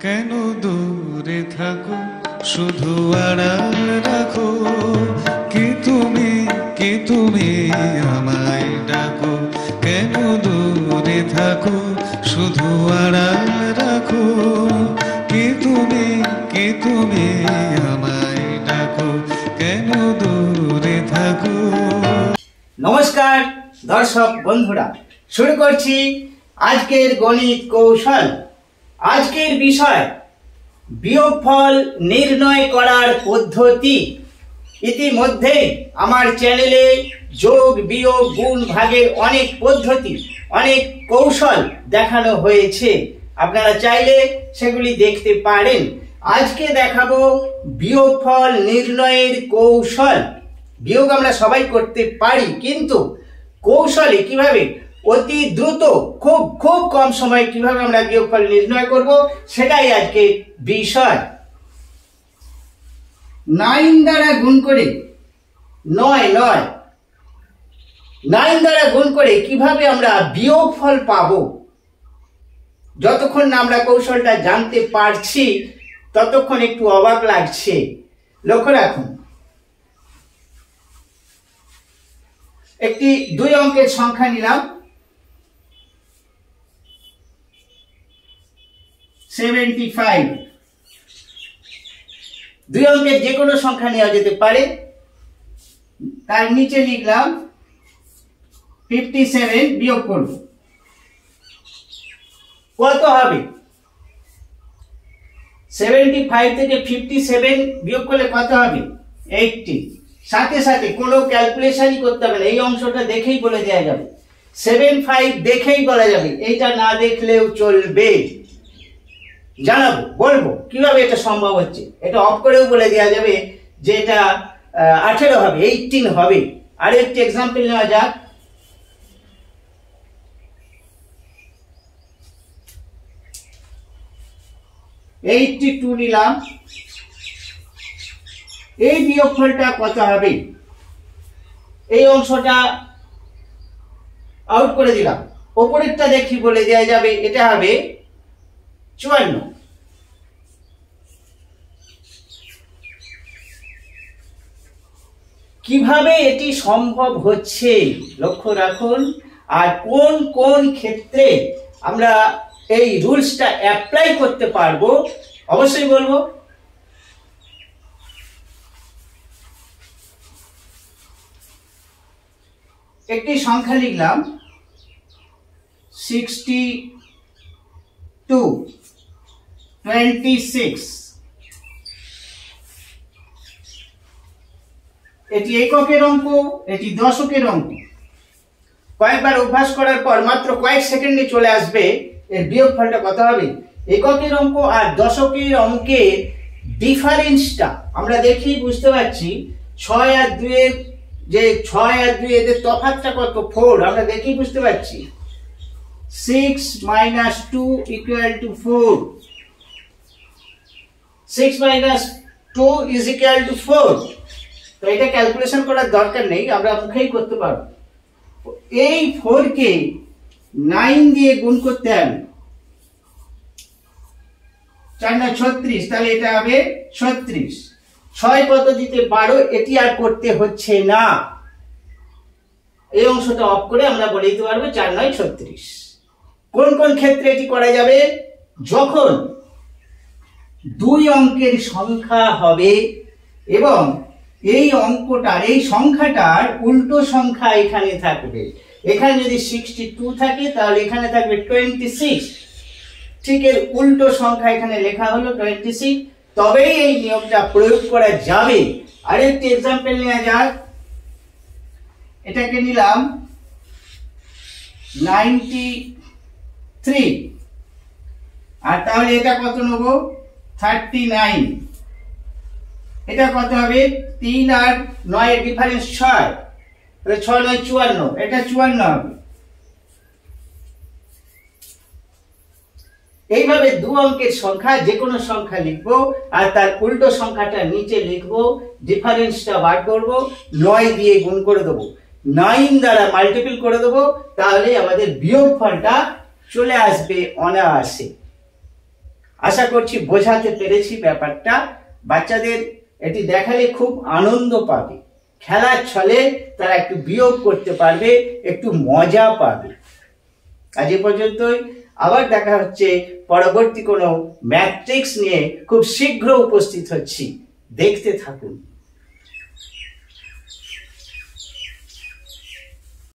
কেন দূরে থাকো শুধু আড়াল রাখো, কি তুমি আমায় ডাকো, কেন দূরে থাকো শুধু আড়াল রাখো, কি তুমি আমায় ডাকো, কেন দূরে থাকো। নমস্কার দর্শক বন্ধুরা, শুরু করছি আজকের গণিত কৌশল। আজকের বিষয় বিয়োগফল নির্ণয় করার পদ্ধতি। ইতিমধ্যে আমার চ্যানেলে যোগ বিয়োগ গুণ ভাগের অনেক পদ্ধতি, অনেক কৌশল দেখানো হয়েছে, আপনারা চাইলে সেগুলি দেখতে পারেন। আজকে দেখাবো বিয়োগফল নির্ণয়ের কৌশল। বিয়োগ আমরা সবাই করতে পারি, কিন্তু কৌশলে কিভাবে অতি দ্রুত খুব কম সময়ে কিভাবে আমরা বিয়োগফল নির্ণয় করব, সেটাই আজকে বিষয়। 9 দ্বারা গুণ করে 9 দ্বারা গুণ করে কিভাবে আমরা বিয়োগফল পাবো, যতক্ষণ না আমরা কৌশলটা জানতে পারছি ততক্ষণ একটু অবাক লাগছে। লক্ষ্য রাখুন, একটি 2 অঙ্কের সংখ্যা নিলাম 75। 2 অঙ্কের যে কোনো সংখ্যা নেওয়া যেতে পারে। তার নিচে লিখলাম 57, বিয়োগ করব। কত হবে? 75 থেকে 57 বিয়োগ করলে কত হবে? 80। সাথে সাথে কোনো ক্যালকুলেশনই করতে হবে না, এই অংশটা দেখেই বলে দেওয়া যাবে। 75 দেখেই বলা যাবে, এইটা না দেখলেও চলবে। জানাবো, বলবো কিভাবে এটা সম্ভব হচ্ছে। এটা অফ করেও বলে দেওয়া যাবে যে এটা 18 হবে, 18 হবে। আর একটি এক্সাম্পল নেওয়া যাক। $82 নিলাম। এই বিয়োগফলটা কত হবে? এই অংশটা আউট করে দিলাম, উপরেরটা দেখি বলে দেওয়া যাবে, এটা হবে 54। কিভাবে এটি সম্ভব হচ্ছে লক্ষ্য রাখুন, আর কোন কোন ক্ষেত্রে আমরা এই রুলসটা অ্যাপ্লাই করতে পারবো অবশ্যই বলবো। একটি সংখ্যা লিখলাম 6226। এটি এককের অঙ্ক, এটি দশকের অঙ্ক। কয়েকবার অভ্যাস করার পর মাত্র কয়েক সেকেন্ডে চলে আসবে এর বিয়োগফলটা কত হবে। এককের অঙ্ক আর দশকের অঙ্কের ডিফারেন্সটা আমরা দেখি বুঝতে পারছি। 6 আর 2 এর যে 6 আর 2 এদের তফাৎটা কত? 4। আমরা দেখি বুঝতে পারছি। 6 - 2 = 4। 6 - 2 = 4। তো এটা ক্যালকুলেশন করার দরকার নেই, আমরা মুখেই করতে পারবো। এই 4 কে 9 দিয়ে গুণ করতে হবে। 4 × 9 = 36, তাহলে এটা হবে 36। 6 কত দিতে 12, এটি আর করতে হচ্ছে না। এই অংশটা অফ করে আমরা বলে দিতে পারবো 4 × 9 = 36। কোন কোন ক্ষেত্রে এটি করা যাবে? যখন 2 অঙ্কের সংখ্যা হবে এবং এই অঙ্কটার, এই সংখ্যাটার উল্টো সংখ্যা এখানে থাকবে। এখানে যদি 62 থাকে তাহলে এখানে থাকবে 26। ঠিক এর উল্টো সংখ্যা এখানে লেখা হলো 26, তবেই এই নিয়মটা প্রয়োগ করা যাবে। আরেকটি এক্সাম্পল নেওয়া যাক। এটাকে নিলাম 93, আর তাহলে এটা কত নেব? 39। এটা কত হবে? 3 আর 9 এর ডিফারেন্স 6, তাহলে 6 × 9 = 54, এটা 54 হবে। এইভাবে 2 অঙ্কের সংখ্যা যে কোনো সংখ্যা লিখবো আর তার উল্টো সংখ্যাটা নিচে লিখবো, ডিফারেন্সটা বার করব, 9 দিয়ে গুণ করে দেবো, 9 দ্বারা মাল্টিপল করে দেবো, তাহলে আমাদের বিয়োগফলটা চলে আসবে অনায়াসে। আশা করছি বোঝাতে পেরেছি ব্যাপারটা। বাচ্চাদের এটি দেখালে খুব আনন্দ পাবে, খেলার ছলে তারা একটু বিয়োগ করতে পারবে, একটু মজা পাবে। আজ এ পর্যন্তই, আবার দেখা হচ্ছে পরবর্তী কোনো ম্যাট্রিক্স নিয়ে। খুব শীঘ্র উপস্থিত হচ্ছি, দেখতে থাকুন।